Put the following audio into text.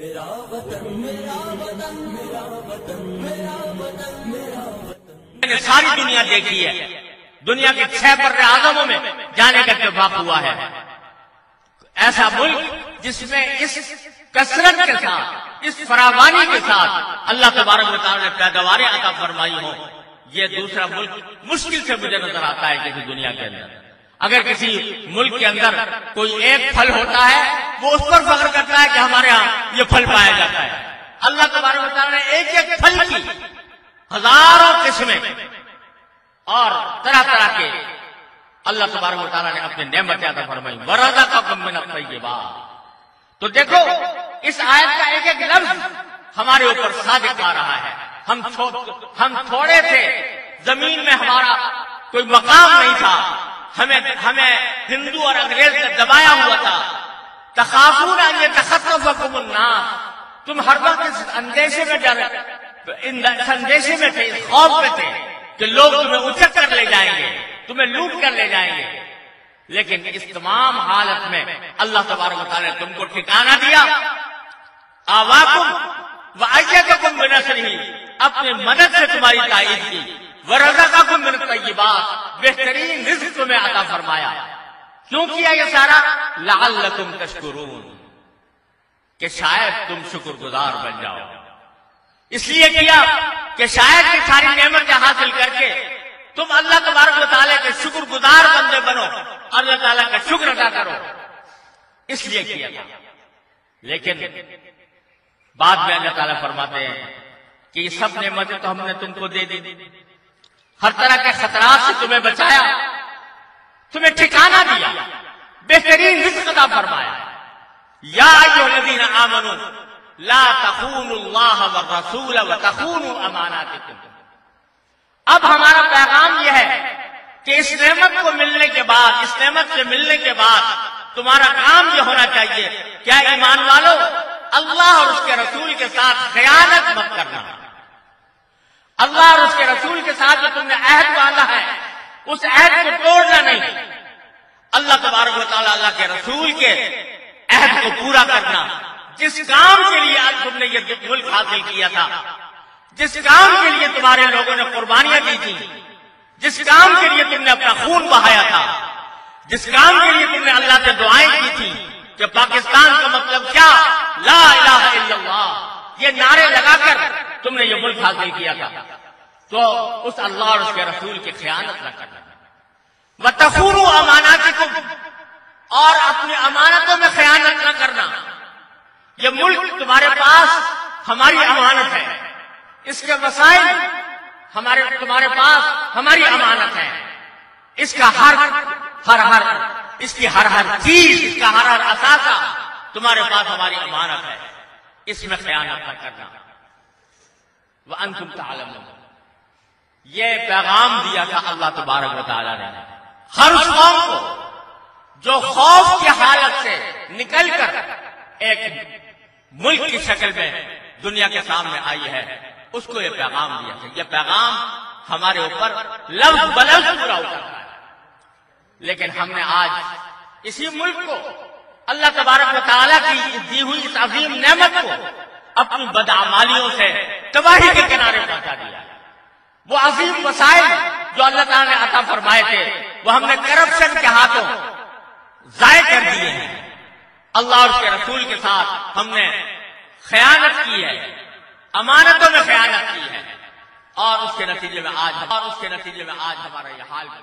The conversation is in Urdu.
میرا وطن میرا وطن میرا وطن میرا وطن میرا وطن. میں نے ساری دنیا دیکھی ہے. دنیا کے 6 بر اعظموں میں جانے کا اتفاق ہوا ہے. ایسا ملک جس میں اس کثرت کے ساتھ، اس فراوانی کے ساتھ اللہ تبارک و تعالی نے پیداواریں عطا فرمائی ہوں، یہ دوسرا ملک مشکل سے مجھے نظر آتا ہے کسی دنیا کے اندر. اگر کسی ملک کے اندر کوئی ایک پھل ہوتا ہے وہ اس پر فخر کرتا ہے کہ ہمارے ہاں یہ پھل پایا جاتا ہے. اللہ تبارک و تعالی نے ایک ایک پھل کی ہزاروں قسمیں اور طرح طرح کے اللہ تبارک و تعالیٰ نے اپنے نعمتیں عطا فرمائی. وَرَزَقَكُم مِّنَ الطَّيِّبَاتِ. تو دیکھو اس آیت کا ایک ایک لفظ ہمارے اوپر صادق آ رہا ہے. ہم تھوڑے تھے، زمین میں ہمارا کوئی مقام نہیں تھا، ہمیں ہندو اور انگریز نے دبایا ہوا تھا. تخافون ان یتخطفکم الناس. تم ہر وقت اس اندیشے میں تھے، اس خوف میں تھے کہ لوگ تمہیں اچک کر لے جائیں گے، تمہیں لوٹ کر لے جائیں گے. لیکن اس تمام حالت میں اللہ تبارک و تعالی نے تم کو ٹھکانہ دیا. آواکم وأیدکم بنصرہ. اپنے مدد سے تمہاری تائید کی. ورزقکم من الطیبات. بہترین رزق تمہیں عطا فرمایا. کیوں کیا یہ سارا؟ لعلکم تشکرون. کہ شاید تم شکر گزار بن جاؤ. اس لیے کیا کہ شاید یہ ساری نعمتیں حاصل کر کے تم اللہ تبارک و تعالیٰ کے شکر گزار بندے بنو، اللہ تعالیٰ کا شکر ادا کرو. اس لیے کیا تھا. لیکن بعد میں اللہ تعالیٰ فرماتے ہیں کہ یہ سب نعمتیں تو ہم نے تم کو دے دی، ہر طرح کے خطرات سے تمہیں بچایا، تمہیں ٹھکانہ دیا، بہترین رزق عطا فرمایا. یا ایھا الذین آمنوا لا تخونوا اللہ والرسول وتخونوا اماناتکم. اب ہمارا پیغام یہ ہے کہ اس نعمت کو ملنے کے بعد، اس نعمت سے ملنے کے بعد تمہارا کام یہ ہونا چاہیے، کیا ایمان والو، اللہ اور اس کے رسول کے ساتھ خیانت مت کرنا. اللہ اور اس کے رسول کے ساتھ جو تم نے عہد باندھا ہے اس عہد کو توڑنا نہیں. اللہ تبارک و تعالیٰ، اللہ کے رسول کے عہد کو پورا کرنا. جس کام کے لیے آج تم نے یہ ملک حاصل کیا تھا، جس کام کے لیے تمہارے لوگوں نے قربانیاں دی تھی، جس کام کے لیے تم نے اپنا خون بہایا تھا، جس کام کے لیے تم نے اللہ سے دعائیں کی تھی کہ پاکستان کا مطلب کیا، لا الہ الا اللہ، یہ نعرے لگا کر تم نے یہ ملک حاصل کیا تھا. تو اس اللہ اور اس کے رسول کی خیانت نہ کرنا. وَتَخُونُوا أَمَانَاتِكُمْ. اور اپنی امانتوں میں خیانت نہ کرنا. یہ ملک تمہارے پاس ہماری امانت ہے، اس کے وسائل تمہارے پاس ہماری امانت ہے. اس کا اس کی ہر چیز، اس کا ہر اثاثہ تمہارے پاس ہماری امانت ہے. اس میں خیانت نہ کرنا. وَأَنْتُمْ تَعْلَمُونَ. یہ پیغام دیا تھا اللہ تبارک و تعالیٰ نے ہر اس قوم کو جو خوف کی حالت سے نکل کر ایک ملک کی شکل میں دنیا کے سامنے آئی ہے، اس کو یہ پیغام دیا تھا. یہ پیغام ہمارے اوپر لفظ بلفظ پورا اترا ہے. لیکن ہم نے آج اسی ملک کو، اللہ تبارک و تعالیٰ کی دی ہوئی اس عظیم نعمت کو اپنی بدعمالیوں سے تباہی کے کنارے پہنچا دیا. وہ عظیم وسائل جو اللہ تعالیٰ نے عطا فرمائے تھے وہ ہم نے کرپشن کے ہاتھوں ضائع کر دیے ہیں. اللہ اور اس کے رسول کے ساتھ ہم نے خیانت کی ہے، امانتوں میں خیانت کی ہے، اور اس کے نتیجے میں آج ہمارا یہ حال ہے.